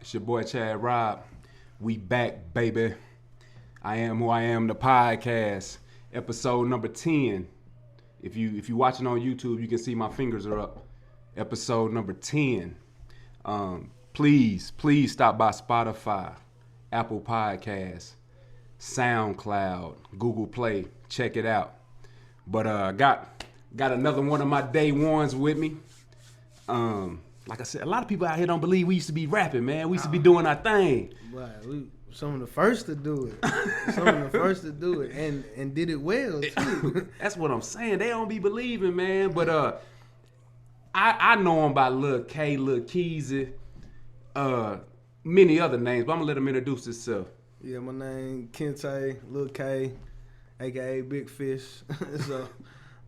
It's your boy Chad Rob. We back, baby. I Am Who I Am, the podcast, episode number 10. If you watching on YouTube, you can see my fingers are up. Episode number 10. Please stop by Spotify, Apple Podcasts, SoundCloud, Google Play. Check it out. But got another one of my day ones with me. Like I said, a lot of people out here don't believe we used to be rapping, man. We used to be doing our thing. Right, we some of the first to do it. And did it well too. That's what I'm saying. They don't be believing, man. But I know them by Lil K, Lil Keezy, many other names, but I'm gonna let him introduce himself. Yeah, my name Kente, Lil K, aka Big Fish. So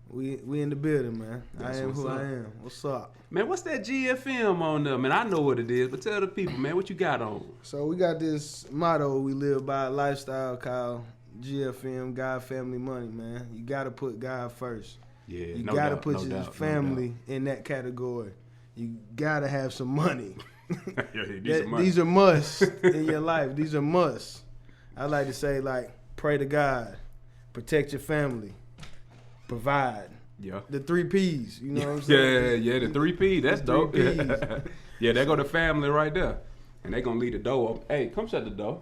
we in the building, man. That's I am who up. I am. What's up? Man, what's that GFM on there? Man, I know what it is, but tell the people, man, what you got on? So we got this motto we live by, lifestyle called GFM, God, Family, Money, man. You gotta put God first. Yeah, You no gotta doubt, put no your doubt, family in that category. You gotta have some money. Yeah, These are musts in your life. These are musts. I like to say, like, pray to God, protect your family, provide. Yeah. The 3 P's, you know what I'm saying? Yeah, the 3 P. That's dope. 3 Ps. Yeah, there go the family right there. And they gonna leave the door up. Hey, come shut the door.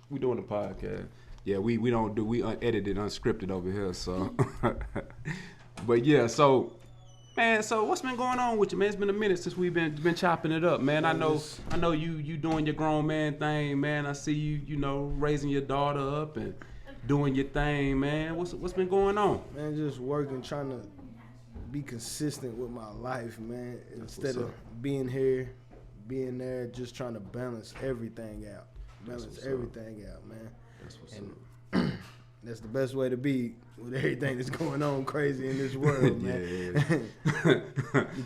We doing the podcast. Yeah, we unedited, unscripted over here, so. But yeah, so, man, so what's been going on with you, man? It's been a minute since we've been chopping it up, man. I know you doing your grown man thing, man. I see you raising your daughter up and doing your thing, man. What's been going on? Man, just working, trying to be consistent with my life, man. Instead of being here, being there, just trying to balance everything out. Man. That's what's And that's the best way to be with everything that's going on crazy in this world, man. Yeah.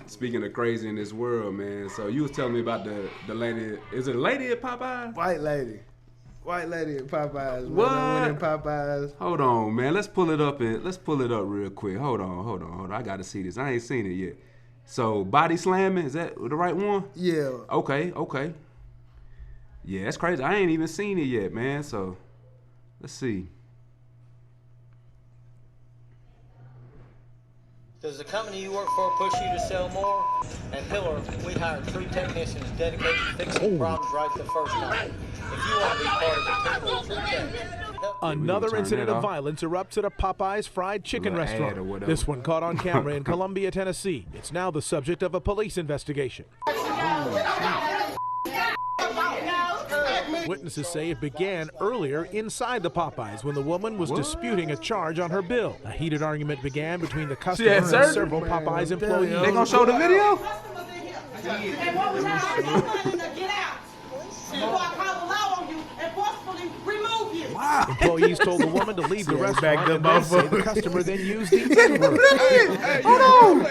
Speaking of crazy in this world, man. So you was telling me about the lady. Is it a lady at Popeyes? White lady at Popeyes. What? I went in Popeyes. Hold on, man. Let's pull it up real quick. Hold on. I gotta see this. I ain't seen it yet. So body slamming, is that the right one? Yeah. Okay. Yeah, that's crazy. I ain't even seen it yet, man. So let's see. Does the company you work for push you to sell more? At Pillar, we hired 3 technicians dedicated to fixing problems right the first time. If you want to be part of the team of 3 techs, Another incident of violence erupts at a Popeyes fried chicken restaurant. This one caught on camera in Columbia, Tennessee. It's now the subject of a police investigation. Witnesses say it began earlier inside the Popeyes when the woman was disputing a charge on her bill. A heated argument began between the customer and several Popeyes employees. They gonna show the video? And what was happening? Get out. Before I call the law on you and forcefully remove you. Wow. Employees told the woman to leave the restaurant, and they say the customer then used the N-word. Hold on.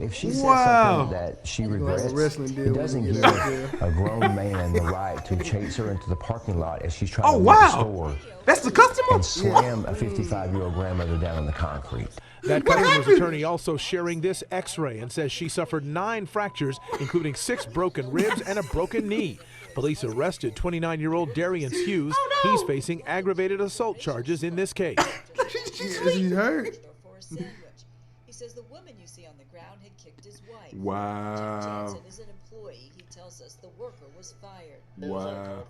If she says Wow. something that she regrets, wrestling deal it doesn't when we give get out there. a grown man the right to chase her into the parking lot as she's trying Oh to leave wow. the store That's the customer? and slam a 55-year-old grandmother down on the concrete. That What customer's happened? attorney also sharing this x-ray and says she suffered 9 fractures, including 6 broken ribs and a broken knee. Police arrested 29-year-old Darian Hughes. He's facing aggravated assault charges in this case. She's hurt. For a sandwich. He says the woman you see on the ground had kicked his wife. Wow. Johnson is an employee. He tells us the worker was fired. Wow.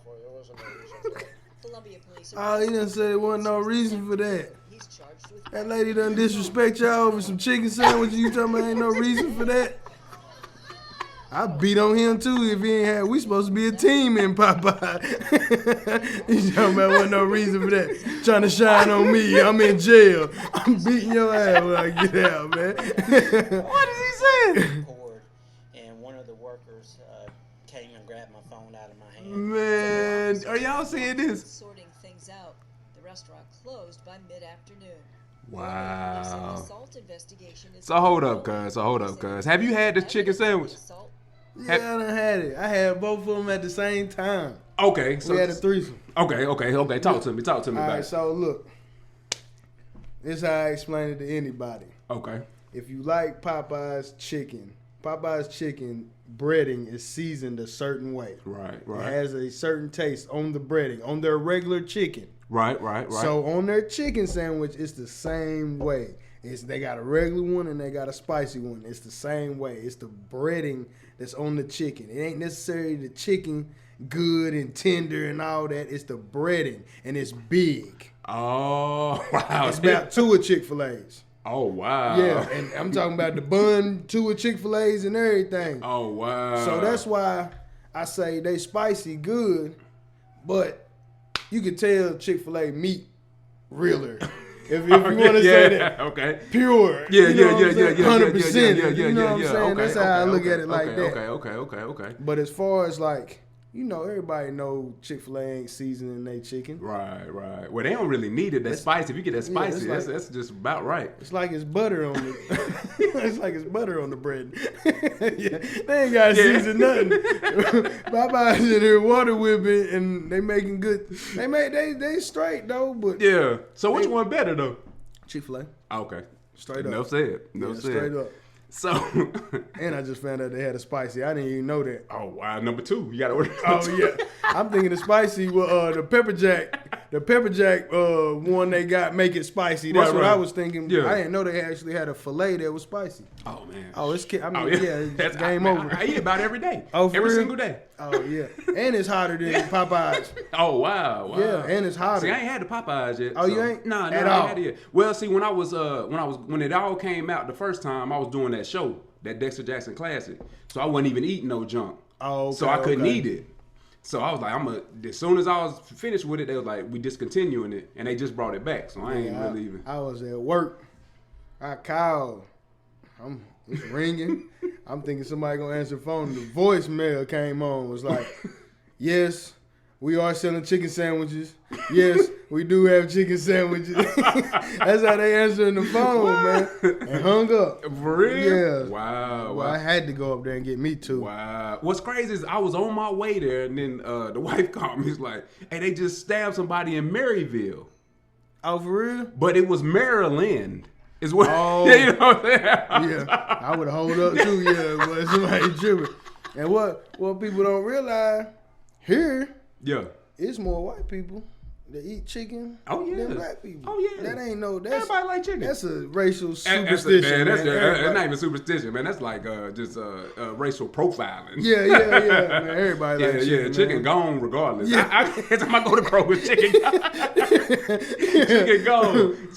Columbia police. Oh, he done said there wasn't no reason for that. He's charged with That lady done disrespect y'all over some chicken sandwiches. You talking about ain't no reason for that? I beat on him too if he ain't had. We supposed to be a team in Popeye. He's talking about wasn't no reason for that. Trying to shine on me. I'm in jail. I'm beating your ass when I get out, man. What is he saying? cord, and one of the workers came and grabbed my phone out of my hand. Man, are y'all seeing this? sorting things out. The restaurant closed by mid-afternoon. Wow. An assault investigation is So hold up, cuz. Have you had this chicken sandwich? Assault. Yeah, I done had it. I had both of them at the same time. Okay, so We had a threesome. Okay. Talk to me All about right, it. so look. This is how I explain it to anybody. Okay. If you like Popeye's chicken breading is seasoned a certain way. Right. It has a certain taste on the breading, on their regular chicken. Right. So on their chicken sandwich, it's the same way. They got a regular one and they got a spicy one. It's the same way. It's the breading that's on the chicken. It ain't necessarily the chicken good and tender and all that. It's the breading, and it's big. Oh, wow. It's about 2 of Chick-fil-A's. Oh, wow. Yeah, and I'm talking about the bun, 2 of Chick-fil-A's and everything. Oh, wow. So that's why I say they spicy good, but you can tell Chick-fil-A meat realer. If you want to say that, okay, pure, yeah, 100%. You know what I'm saying? Okay, that's how I look at it like that. Okay. But as far as like, everybody know Chick-fil-A ain't seasoning their chicken. Right. Well, they don't really need it. That spicy. If you get that spicy, that's just about right. It's like it's butter on the. It's like it's butter on the bread. Yeah, they ain't got to season nothing. Popeyes in here water whipping, and they making good. They straight though, but yeah. So which one better though? Chick-fil-A. Okay. Straight up. Enough said. Straight up. So, and I just found out they had a spicy. I didn't even know that. Oh wow, number 2. You gotta order. Yeah, I'm thinking the spicy with the pepper jack. The pepper jack one they got make it spicy. That's what I was thinking. Yeah. I didn't know they actually had a filet that was spicy. Oh man. Oh, it's it's game over. I eat about every day. Oh, every single day. Oh yeah, and it's hotter than Popeyes. Oh wow. Yeah, and it's hotter. See, I ain't had the Popeyes yet. Oh, you ain't? No, at I all. ain't had it yet. Well, see, when it all came out the first time, I was doing that show, that Dexter Jackson Classic. So I wasn't even eating no junk. Oh, okay, so I couldn't eat it. So I was like, as soon as I was finished with it, they was like, we discontinuing it, and they just brought it back. So I ain't really even. I was at work. I called. It's ringing. I'm thinking somebody gonna answer the phone. The voicemail came on. Was like, yes, we are selling chicken sandwiches. Yes, we do have chicken sandwiches. That's how they answering the phone, man. And hung up. For real? Yeah. Wow. Well, I had to go up there and get me too. Wow. What's crazy is I was on my way there, and then the wife called me. It's like, hey, they just stabbed somebody in Maryville. Oh, for real? But it was Maryland. Is what? Oh, you know what I'm saying? Yeah. I would hold up too. Yeah, but somebody tripping. And what people don't realize here, it's more white people that eat chicken than black people. Oh yeah, that ain't everybody like chicken. That's a racial superstition. That's not even superstition, man. That's like just racial profiling. Yeah, man. Everybody like chicken. Yeah, chicken gone regardless. Yeah. Every time I go to Kroger,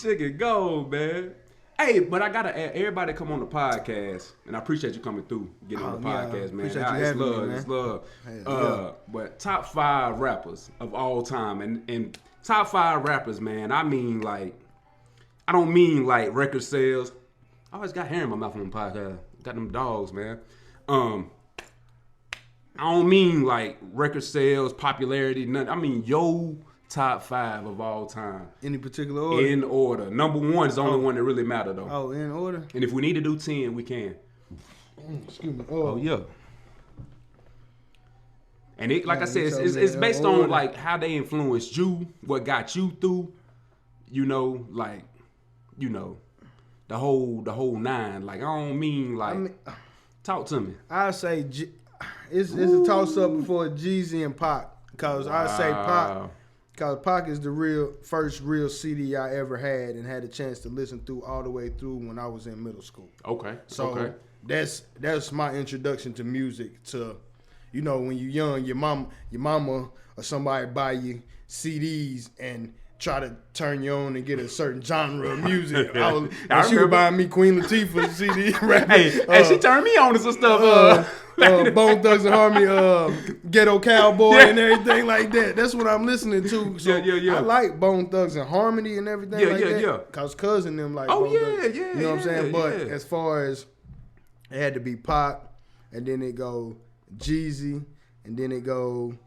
chicken gone, man. Hey, but I gotta add, everybody come on the podcast, and I appreciate you coming through, getting on the podcast, man. Appreciate you having me, man. It's love. But top 5 rappers of all time, and top 5 rappers, man. I mean, like, I don't mean like record sales. I always got hair in my mouth on the podcast. Got them dogs, man. I don't mean like record sales, popularity, nothing. I mean top 5 of all time. Any particular order? In order. Number 1 is the only one that really matter though. Oh, in order? And if we need to do 10, we can. Excuse me. Oh yeah. And it, like I said, it's based on like how they influenced you, what got you through, the whole 9. Like I don't mean like talk to me. I say it's a toss up before Jeezy and Pac, because I say Pac. Because Pac is the first real CD I ever had and had a chance to listen through all the way through when I was in middle school. Okay. So that's my introduction to music. To, when you're young, your mama or somebody buy you CDs and try to turn you on and get a certain genre of music. She was buying me Queen Latifah's CD. Hey, she turned me on to some stuff. Bone Thugs and Harmony, Ghetto Cowboy, and everything like that. That's what I'm listening to. So I like Bone Thugs and Harmony and everything like that. Yeah. Cause cousin them like. Oh Bone Thugs. yeah. You know what I'm saying? But as far as it had to be Pac, and then it go Jeezy, and then it go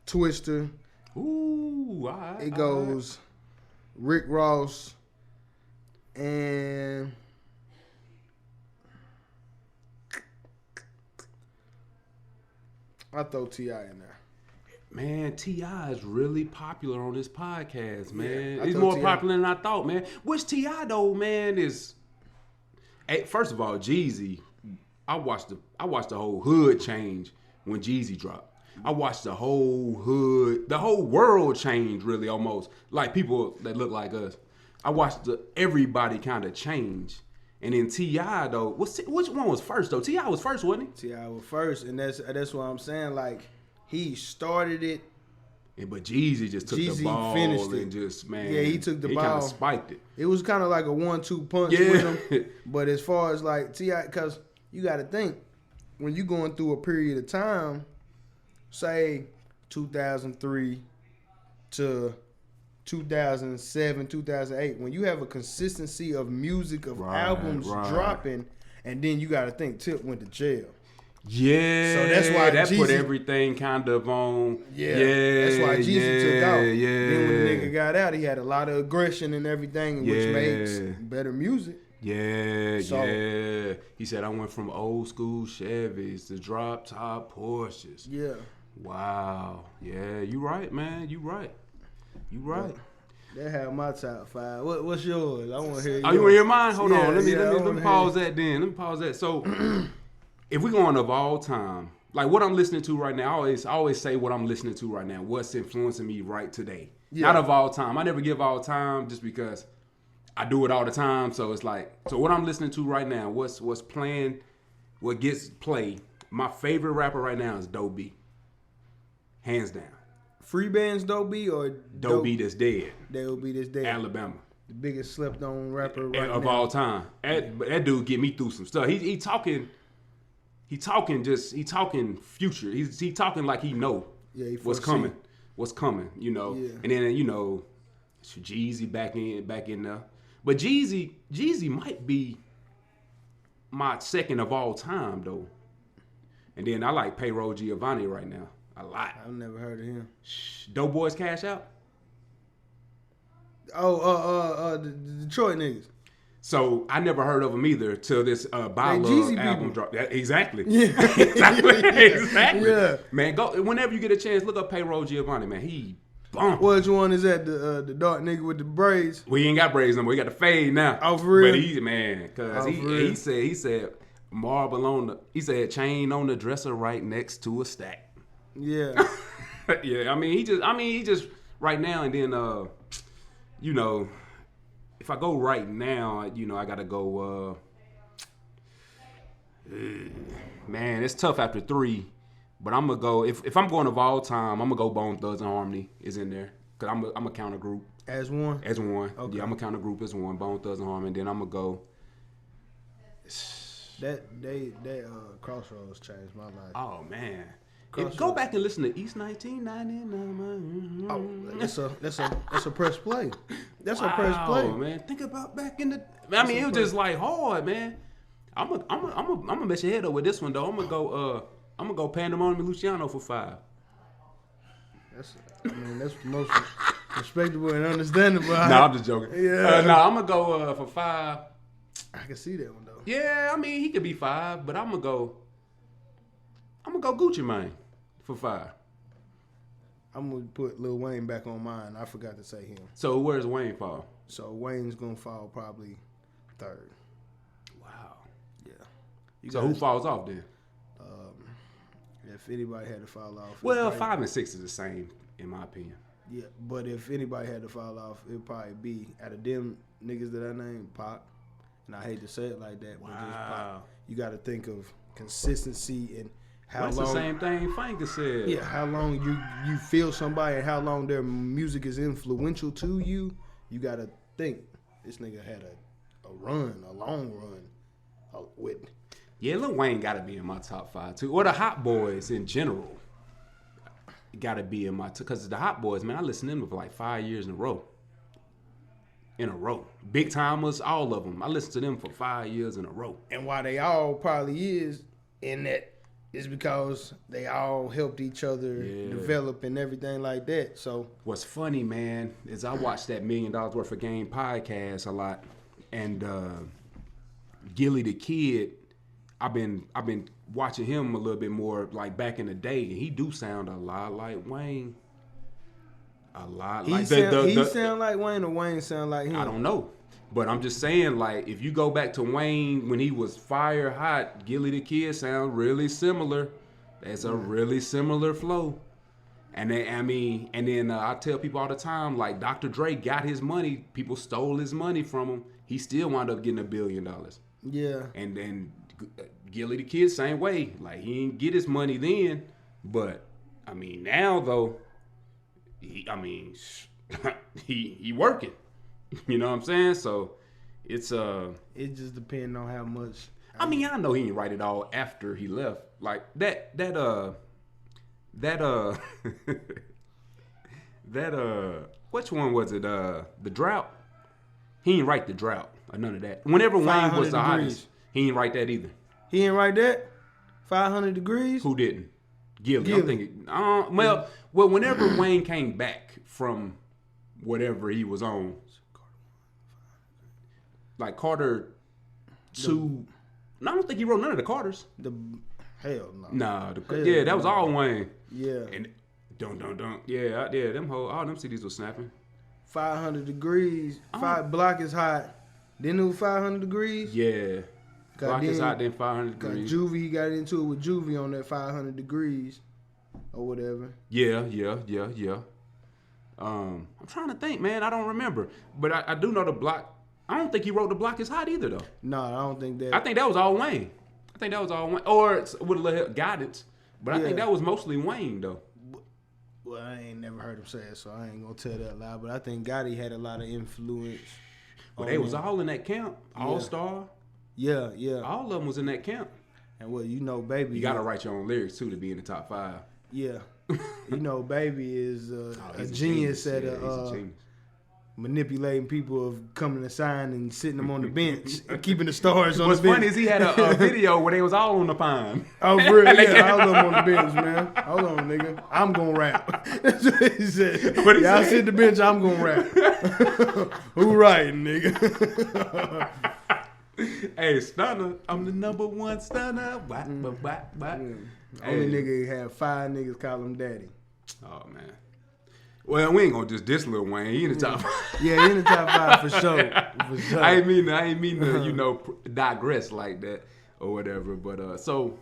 Twister. Ooh, it goes Rick Ross, and I throw T.I. in there. Man, T.I. is really popular on this podcast, man. Yeah, He's more popular than I thought, man. Which T.I. though, man, is... Hey, first of all, Jeezy, I watched the whole hood change when Jeezy dropped. I watched the whole world change really almost. Like people that look like us. I watched everybody kind of change. And then T.I. though, which one was first though? T.I. was first, wasn't he? T.I. was first, and that's what I'm saying. Like he started it. Yeah, but Jeezy just took the ball and just he took the ball. He kind of spiked it. It was kind of like a 1-2 punch with him. But as far as like T.I., because you got to think when you going through a period of time, say 2003 to 2007, 2008, when you have a consistency of music of albums dropping, and then you got to think Tip went to jail. Yeah, so that's why that Jeezy, put everything kind of on. Yeah, that's why Jeezy took out. Then when the nigga got out, he had a lot of aggression and everything, which makes better music. Yeah. He said, I went from old school Chevys to drop top Porsches. Yeah. Wow. Yeah, you right, man. You right. That had my top 5. What's yours? I want to hear yours. Oh, you want to hear mine? Hold on. Let me pause that then. Let me pause that. So, if we're going of all time, like what I'm listening to right now, I always say what I'm listening to right now. What's influencing me right today? Yeah. Not of all time. I never give all time just because I do it all the time. So it's like, so what I'm listening to right now, what's playing, what gets played. My favorite rapper right now is RoB. Hands down. Free Band's RoB or RoB that's dead. RoB that's dead. Alabama. The biggest slept on rapper right of now. all time. That dude get me through some stuff. He talking future. He talking like he know what's coming. What's coming, you know. Yeah. And then, you know, Jeezy back in there. But Jeezy might be my second of all time though. And then I like Payroll Giovanni right now. A lot. I've never heard of him. Doughboys Cash Out? The Detroit niggas. So I never heard of him either till this By Love album dropped. Exactly. Yeah. exactly. Yeah. Man, go whenever you get a chance, look up Payroll Giovanni, man. He bump. Which one is that? The dark nigga with the braids? We ain't got braids no more. We got the fade now. Oh, for real? But he said marble on the, he said chain on the dresser right next to a stack. Yeah. Yeah, I mean he just right now, and then you know, if I go right now, you know, I gotta go man, it's tough after 3, but I'm gonna go if I'm going of all time, I'm gonna go Bone Thugs and Harmony is in there, cause I'm a counter group. As one? Okay. Yeah, I'm a counter group as one, Bone Thugs and Harmony, and then I'm gonna go that Crossroads changed my life. Oh man. Go back and listen to East 1999. Oh, that's a press play. That's a press play. Man, think about back in the. I mean, it was just like hard, man. I'm gonna mess your head up with this one though. I'm gonna go Pandemonium and Luciano for 5. That's the most respectable and understandable. No, I'm just joking. Yeah. I'm gonna go for 5. I can see that one though. Yeah, I mean he could be 5, but I'm gonna go Gucci Mane for 5. I'm gonna put Lil Wayne back on mine. I forgot to say him. So where's Wayne fall? So Wayne's gonna fall probably 3rd. Wow. Yeah. So who falls off then? If anybody had to fall off. Well, 5 and 6 is the same in my opinion. Yeah, but if anybody had to fall off, it'd probably be out of them niggas that I named, Pac. And I hate to say it like that, but just Pac. You got to think of consistency and how long. That's the same thing Frank said. Yeah, how long you feel somebody and how long their music is influential to you. You got to think this nigga had a long run with. Yeah, Lil Wayne got to be in my top 5 too, or the Hot Boys in general. Got to be in my because the Hot Boys, man, I listened to them for like 5 years in a row. Big Timers, all of them. I listened to them for 5 years in a row. And why they all probably is in that is because they all helped each other develop and everything like that. So what's funny, man, is I watched that $1 Million Worth of Game podcast a lot, and Gilly the Kid, I've been watching him a little bit more like back in the day, and he do sound a lot like Wayne. A lot. He Like sound like Wayne, or Wayne sound like him. I don't know. But I'm just saying, like, if you go back to Wayne when he was fire hot, Gilly the Kid sound really similar. That's a really similar flow. And then, I tell people all the time, like, Dr. Dre got his money. People stole his money from him. He still wound up getting $1 billion. Yeah. And then Gilly the Kid, same way. Like, he didn't get his money then. But, I mean, now, though, he working. You know what I'm saying? So it's it just depends on how much. I mean, I know he didn't write it all after he left. Like that which one was it? The Drought. He didn't write The Drought or none of that. Whenever Wayne was the hottest, he didn't write that either. He didn't write that? 500 Degrees? Who didn't? Gilly. I'm thinking. Well, whenever Wayne came back from whatever he was on. Like Carter 2. No, I don't think he wrote none of the Carters. Hell no. Nah, that was all Wayne. Yeah. And dun. Yeah, them all them CDs was snapping. 500 Degrees. Block is hot. Then it was 500 Degrees. Yeah. Block is hot, then 500 Degrees. Juvie, he got into it with Juvie on that 500 Degrees or whatever. Yeah. I'm trying to think, man. I don't remember, but I do know the Block. I don't think he wrote The Block is Hot either, though. No, I don't think that. I think that was all Wayne. Or with a little guidance. But I think that was mostly Wayne, though. Well, I ain't never heard him say it, so I ain't gonna tell that loud. But I think Gotti had a lot of influence. Well, they was all in that camp. All-Star. Yeah. All of them was in that camp. And well, Baby. You gotta write your own lyrics too to be in the top 5. Yeah. Baby is a genius at he's a genius. Manipulating people of coming to sign and sitting them on the bench, keeping the stars on the bench. What's funny is he had a video where they was all on the pine. Oh, for real? Yeah, all of them on the bench, man. Hold on, nigga. I'm gonna rap. That's what he said. Y'all sit the bench, I'm gonna rap. Who writing, nigga? Hey, stunner. I'm the number one stunner. Only nigga had 5 niggas call him daddy. Oh, man. Well, we ain't gonna just diss Lil Wayne. He in the top 5. Yeah, he in the top 5 for sure. I ain't mean to, digress like that or whatever. But so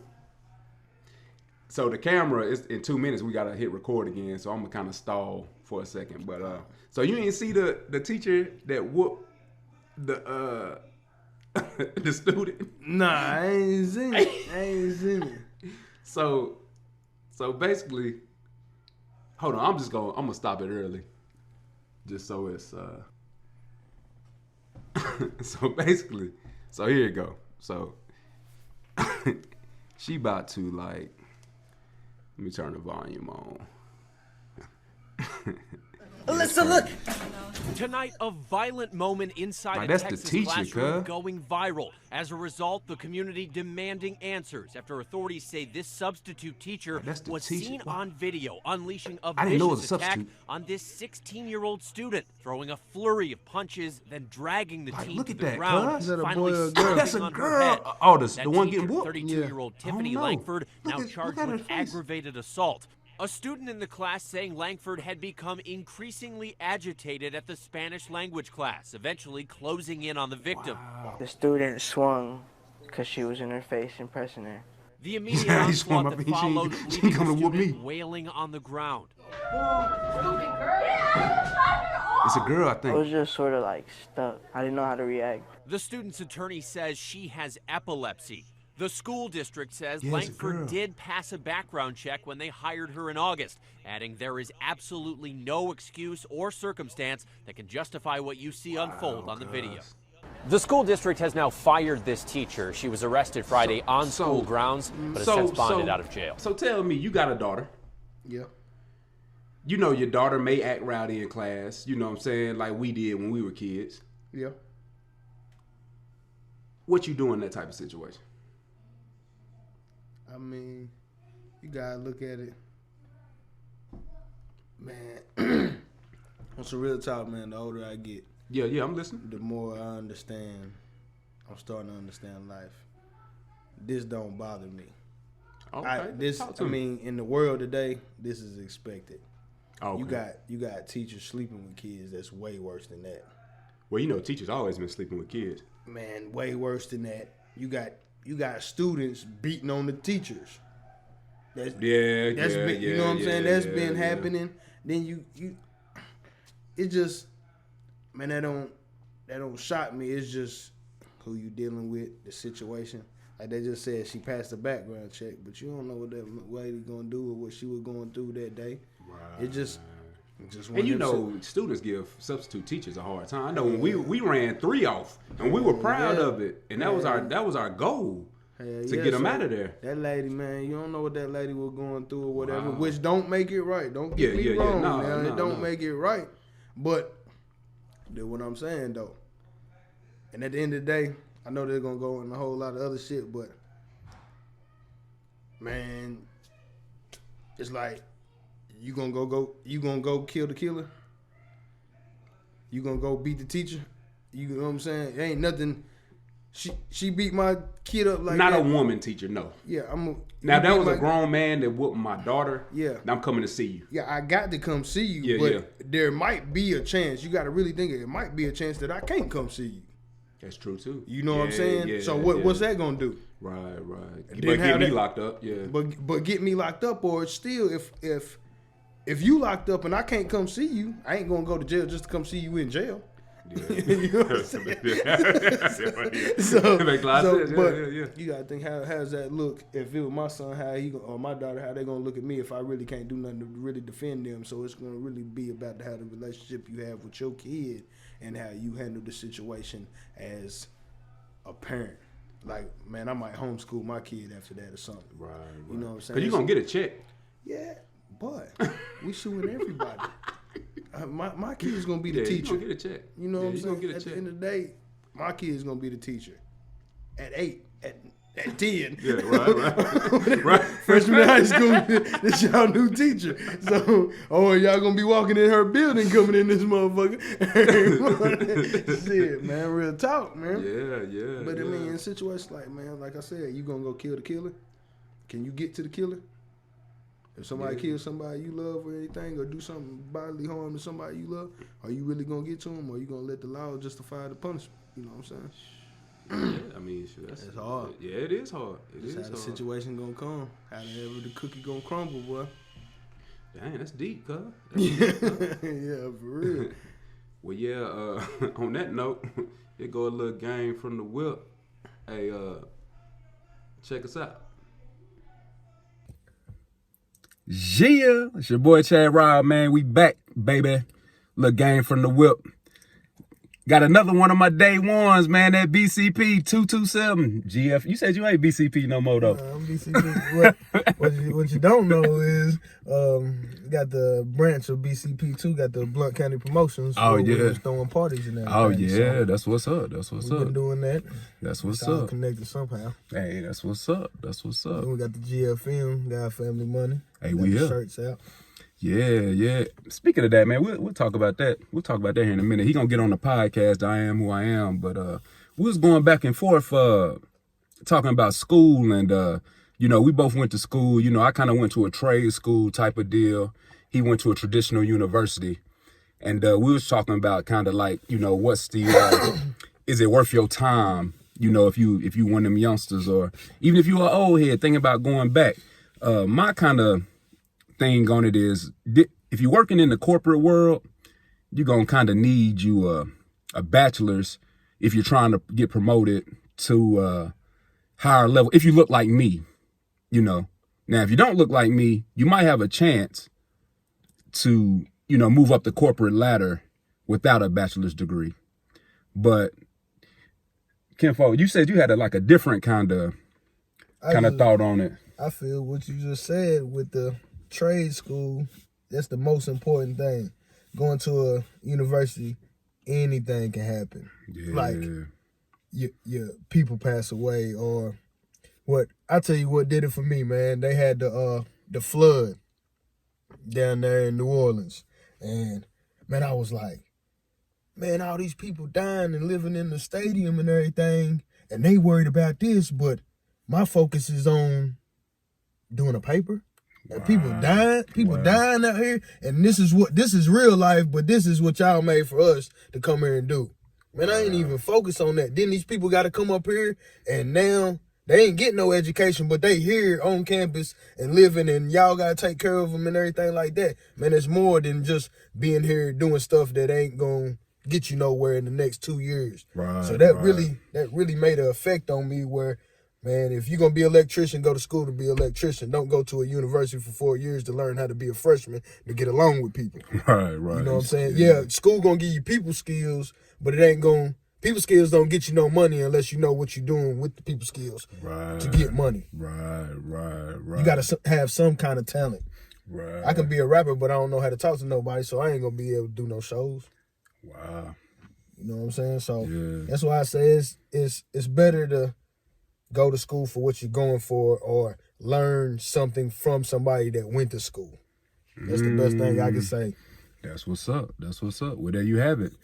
the camera is in 2 minutes. We gotta hit record again. So I'm gonna kind of stall for a second. But so you ain't see the teacher that whooped the the student? Nah, I ain't seen it. So basically. Hold on, I'm gonna stop it early. Just so it's so basically, so here you go. So she about to let me turn the volume on. Listen, look. Tonight, a violent moment inside a Texas classroom going viral. As a result, the community demanding answers after authorities say this substitute teacher was seen on video unleashing a vicious attack on this 16-year-old student, throwing a flurry of punches, then dragging the teen to the ground. Finally, that's a girl. Oh, the one getting whooped. 32-year-old Tiffany Langford now charged with aggravated assault. A student in the class saying Langford had become increasingly agitated at the Spanish language class, eventually closing in on the victim. Wow. The student swung because she was in her face and pressing her. The immediate onslaught that followed, leaving the student wailing on the ground. It's a girl, I think. I was just sort of stuck. I didn't know how to react. The student's attorney says she has epilepsy. The school district says Langford did pass a background check when they hired her in August, adding there is absolutely no excuse or circumstance that can justify what you see unfold on the video. The school district has now fired this teacher. She was arrested Friday on school grounds, but has since bonded out of jail. So tell me, you got a daughter. Yeah. You know your daughter may act rowdy in class, you know what I'm saying, like we did when we were kids. Yeah. What you do in that type of situation? I mean, you gotta look at it, man. On some real talk, man, the older I get, yeah, I'm listening. the more I understand. I'm starting to understand life. This don't bother me. Okay. In the world today, this is expected. Okay. You got teachers sleeping with kids. That's way worse than that. Well, you know, teachers always been sleeping with kids. Man, way worse than that. You got students beating on the teachers. You know what I'm saying? That's been happening. Then you it just, man, that don't shock me. It's just who you dealing with, the situation. Like they just said, she passed the background check, but you don't know what that lady gonna do or what she was going through that day. Right. It just and you know, students give substitute teachers a hard time. I know when we ran 3 off, and we were proud of it, and that was our goal to get them out of there. That lady, man, you don't know what that lady was going through or whatever, which don't make it right. Don't get me wrong. It don't make it right, but that's what I'm saying though. And at the end of the day, I know they're gonna go in a whole lot of other shit, but man, it's like you gonna go kill the killer. You gonna go beat the teacher. You know what I'm saying? It ain't nothing. She beat my kid up like not that. a woman teacher, no. Yeah, now that was a grown man that whooped my daughter. Yeah, I'm coming to see you. Yeah, I got to come see you. But there might be a chance. You got to really think it might be a chance that I can't come see you. That's true too. You know what I'm saying? Yeah, so what's that gonna do? Right. But get me locked up. Yeah. But get me locked up, or still, if you locked up and I can't come see you, I ain't gonna go to jail just to come see you in jail. Yeah. You know what I'm saying? You gotta think how does that look if it was my son, or my daughter, how they gonna look at me if I really can't do nothing to really defend them. So it's gonna really be about how the relationship you have with your kid and how you handle the situation as a parent. Like, man, I might homeschool my kid after that or something. Right. You know what I'm saying? Because you're gonna get a check. Yeah, but we suing everybody. My kid's gonna be the teacher. You gonna get a check. You know what I'm saying? Get a at check. the end of the day, my kid's gonna be the teacher. At 8, at 10. Yeah, right. Freshman in high school, this y'all new teacher. So, y'all gonna be walking in her building coming in this motherfucker. Shit, man, real talk, man. Yeah. But I mean, in situations like, man, like I said, you gonna go kill the killer? Can you get to the killer? If somebody kills somebody you love or anything, or do something bodily harm to somebody you love, are you really gonna get to them, or are you gonna let the law justify the punishment? You know what I'm saying? Yeah, I mean, that's hard. Yeah, it is hard. That's how the situation gonna come. How the hell the cookie gonna crumble, boy? Dang, that's deep, cuz. Yeah, for real. Well, yeah. On that note, here go a little game from the whip. Hey, check us out. Yeah, it's your boy Chadwin, man. We back, baby. Little game from the whip. Got another one of my day ones, man. That BCP 227 GF. You said you ain't BCP no more though. I'm BCP. what you don't know is got the branch of BCP2, got the Blunt County Promotions. Oh yeah, we're just throwing parties and everything. Oh yeah, so that's what's up. We've been doing that. That's what's all up. Connected somehow. Hey, that's what's up. Then we got the GFM, got Family Money. Hey, we here. Shirts out. Yeah. Speaking of that, man, we'll talk about that. We'll talk about that here in a minute. He gonna get on the podcast, I Am Who I Am. But we was going back and forth talking about school, and we both went to school. I kind of went to a trade school type of deal. He went to a traditional university, and we was talking about kind of like, what's the is it worth your time? If you one of them youngsters, or even if you are old head thinking about going back. My kind of thing on it is, if you're working in the corporate world, you're going to kind of need you a bachelor's if you're trying to get promoted to a higher level. If you look like me, Now, if you don't look like me, you might have a chance to, move up the corporate ladder without a bachelor's degree. But, Kenfo, you said you had a different kind of thought on it. I feel what you just said with the trade school, that's the most important thing. Going to a university, anything can happen. Yeah. Like your people pass away, or what? I tell you what did it for me, man. They had the flood down there in New Orleans, and man, I was like, man, all these people dying and living in the stadium and everything, and they worried about this, but my focus is on doing a paper. And people dying out here, and this is real life, but this is what y'all made for us to come here and do. Man, I ain't even focused on that. Then these people got to come up here, and now they ain't getting no education, but they here on campus and living, and y'all got to take care of them and everything like that. Man, it's more than just being here doing stuff that ain't going to get you nowhere in the next 2 years. Right. So that really made an effect on me where, man, if you're going to be an electrician, go to school to be an electrician. Don't go to a university for 4 years to learn how to be a freshman to get along with people. Right. You know what I'm saying? Yeah, school going to give you people skills, but it ain't going to, people skills don't get you no money unless you know what you're doing with the people skills to get money. Right. You got to have some kind of talent. Right. I can be a rapper, but I don't know how to talk to nobody, so I ain't going to be able to do no shows. Wow. You know what I'm saying? So that's why I say it's better to go to school for what you're going for or learn something from somebody that went to school. That's the best thing I can say. That's what's up. Well, there you have it.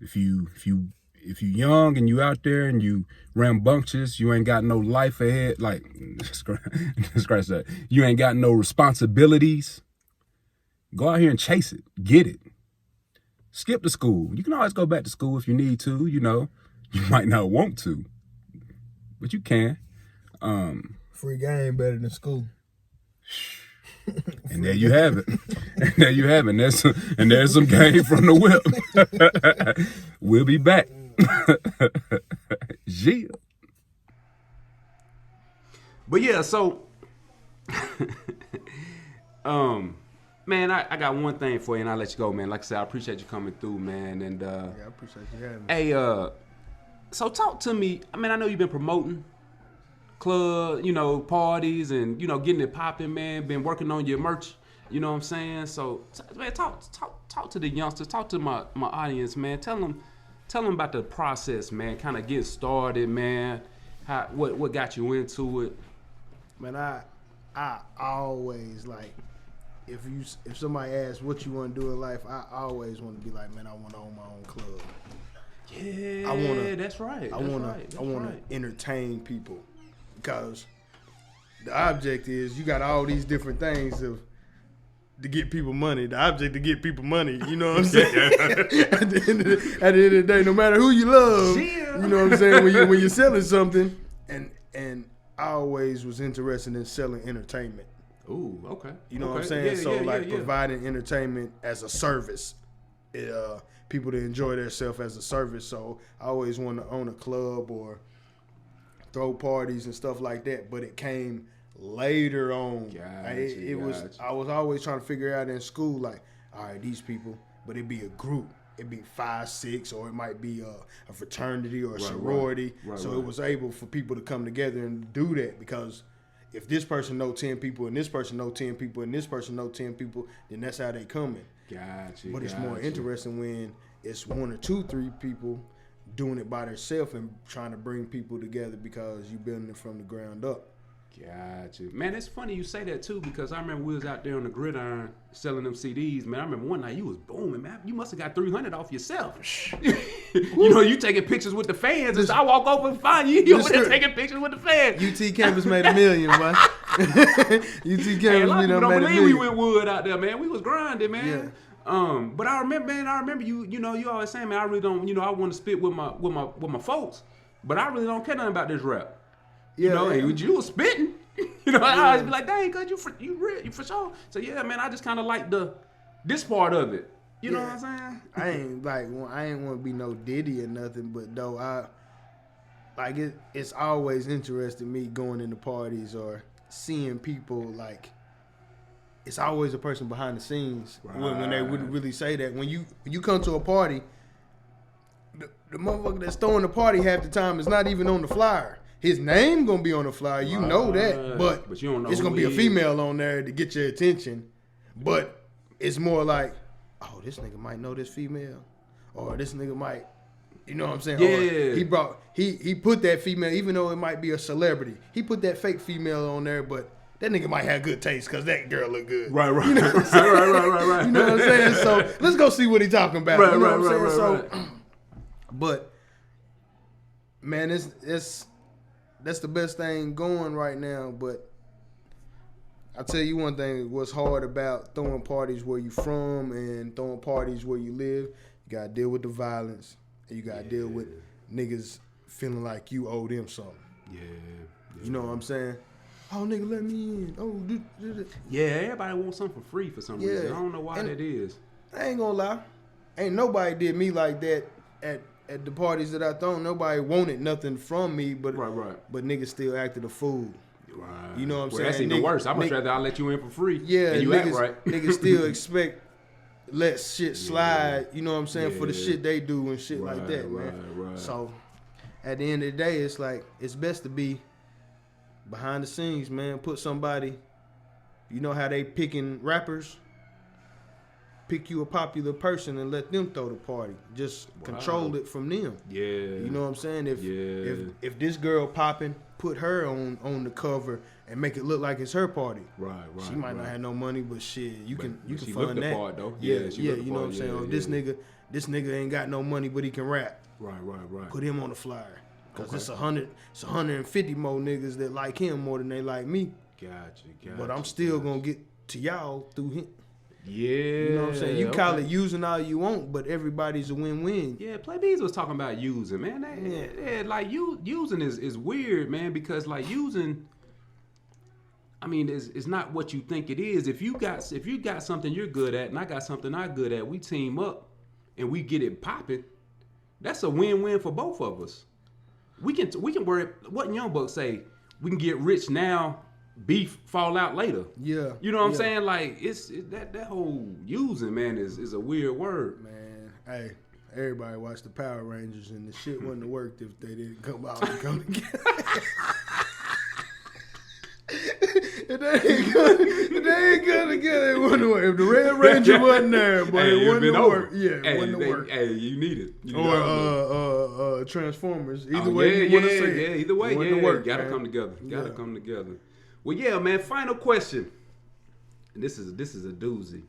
If you young and you out there and you rambunctious, you ain't got no life ahead, like scratch that. You ain't got no responsibilities. Go out here and chase it. Get it. Skip the school. You can always go back to school if you need to, you know. You might not want to, but you can. Free game better than school. And there you have it. And there's some game from the whip. We'll be back. Yeah. But yeah, so man, I got one thing for you, and I'll let you go, man. Like I said, I appreciate you coming through, man. And I appreciate you having me. Hey, so talk to me. I mean, I know you've been promoting club, you know, parties, and you know, getting it popping, man. Been working on your merch. You know what I'm saying? So, man, talk to the youngsters. Talk to my audience, man. Tell them about the process, man. Kind of get started, man. What got you into it? Man, I always like. If somebody asks what you want to do in life, I always want to be like, man, I want to own my own club. Yeah, that's right. I want to entertain people because the object is you got all these different things to get people money. The object to get people money. You know what I'm saying? At the end of the day, no matter who you love, you know what I'm saying. When you're selling something, and I always was interested in selling entertainment. Ooh, okay. You know what I'm saying? Providing entertainment as a service, people to enjoy themselves as a service. So I always wanted to own a club or throw parties and stuff like that. But it came later on. I was always trying to figure out in school, like, all right, these people, but it'd be a group. It'd be 5, 6, or it might be a fraternity or a sorority. So it was able for people to come together and do that because if this person know 10 people and this person know 10 people and this person know 10 people, then that's how they coming. Gotcha. But it's more interesting when it's 1 or 2, 3 people doing it by themselves and trying to bring people together because you building it from the ground up. Gotcha. Man, it's funny you say that too because I remember we was out there on the gridiron selling them CDs. Man, I remember one night you was booming, man. You must have got 300 off yourself. You know, you taking pictures with the fans. And I walk over and find you. You over there taking pictures with the fans. UT campus made $1 million, boy. UT campus made $1 million. We went wood out there, man. We was grinding, man. Yeah. But I remember you. You know, you always saying, man, I really don't. You know, I want to spit with my folks, but I really don't care nothing about this rap. You know, you was spitting. You know, I always be like, dang, cuz you for sure. So yeah, man, I just kind of like this part of it. You know what I'm saying? I ain't want to be no Diddy or nothing, but though it's always interested me going into parties or seeing people like. It's always a person behind the scenes when they wouldn't really say that. When you come to a party, the motherfucker that's throwing the party half the time is not even on the flyer. His name gonna be on the flyer, you know that, but you don't know it's gonna be a female on there to get your attention. But it's more like, oh, this nigga might know this female, or this nigga might, you know what I'm saying? Yeah. Or he put that female, even though it might be a celebrity, he put that fake female on there, but that nigga might have good taste because that girl look good. Right. You know what I'm saying? Right. You know what I'm saying? So let's go see what he talking about. Right, you know what I'm saying? Right. But man, it's that's the best thing going right now. But I tell you one thing, what's hard about throwing parties where you from and throwing parties where you live, you gotta deal with the violence and you gotta deal with niggas feeling like you owe them something. Yeah. You know what I'm saying? Oh, nigga, let me in. Oh, yeah, everybody wants something for free for some reason. I don't know why that is. I ain't gonna lie. Ain't nobody did me like that at the parties that I thrown. Nobody wanted nothing from me, but niggas still acted a fool. Right. You know what I'm saying? That's even worse. I'd much rather I let you in for free. Yeah, and you niggas, act right. Niggas still expect let shit slide, you know what I'm saying, for the shit they do and shit like that, man. Right. So at the end of the day, it's like it's best to be behind the scenes, man. Put somebody, you know how they picking rappers? Pick you a popular person and let them throw the party. Just control it from them. Yeah. You know what I'm saying? If this girl popping, put her on the cover and make it look like it's her party. Right. She might not have no money, but shit, you can fund that. Part, though. Yeah, you know what I'm saying? This nigga ain't got no money, but he can rap. Right. Put him on the flyer. Cause it's 150 more niggas that like him more than they like me. Gotcha. But I'm still gonna get to y'all through him. Yeah. You know what I'm saying? You call it using all you want, but everybody's a win-win. Yeah, Play B's was talking about using, man. Like using is weird, man, because like using, I mean, it's not what you think it is. If you got something you're good at and I got something I'm good at, we team up and we get it popping, that's a win-win for both of us. We can worry. What Young Buck say? We can get rich now, beef fall out later. Yeah. You know what I'm saying? Like it's that whole using, man, is a weird word. Man, hey, everybody watched the Power Rangers and the shit wouldn't have worked if they didn't come out and come together. If they ain't come together, it wouldn't work. If the Red Ranger wasn't there, but it wouldn't work. Yeah, it wouldn't work. Hey, you need it. Or Transformers. Either way you want to say it. Either way, work, gotta come together. Gotta come together. Well, yeah, man. Final question. And this is a doozy.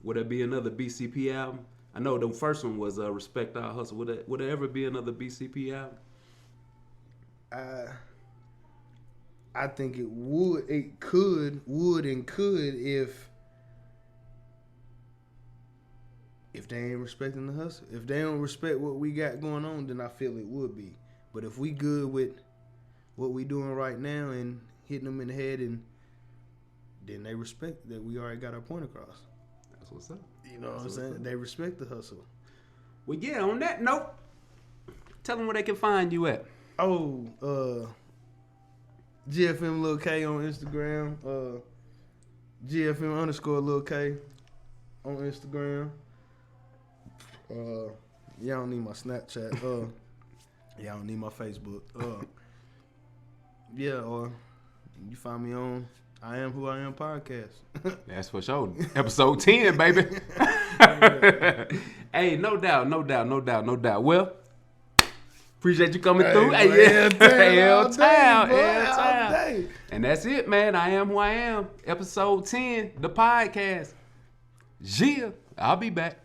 Would there be another BCP album? I know the first one was Respect Our Hustle. Would there ever be another BCP album? I think it would. It could if they ain't respecting the hustle. If they don't respect what we got going on, then I feel it would be. But if we good with what we doing right now and hitting them in the head, and then they respect that we already got our point across. That's what's up. You know what I'm saying? They respect the hustle. Well, yeah, on that note, tell them where they can find you at. GFM Lil K on Instagram. GFM_Lil K on Instagram. Y'all don't need my Snapchat. Y'all don't need my Facebook. Or you find me on iAMWHOiAM podcast. That's for sure. Episode 10, baby. Hey, no doubt. Well, appreciate you coming through. Hey, L-Town. And that's it, man. I Am Who I Am. Episode 10, the podcast. Yeah, I'll be back.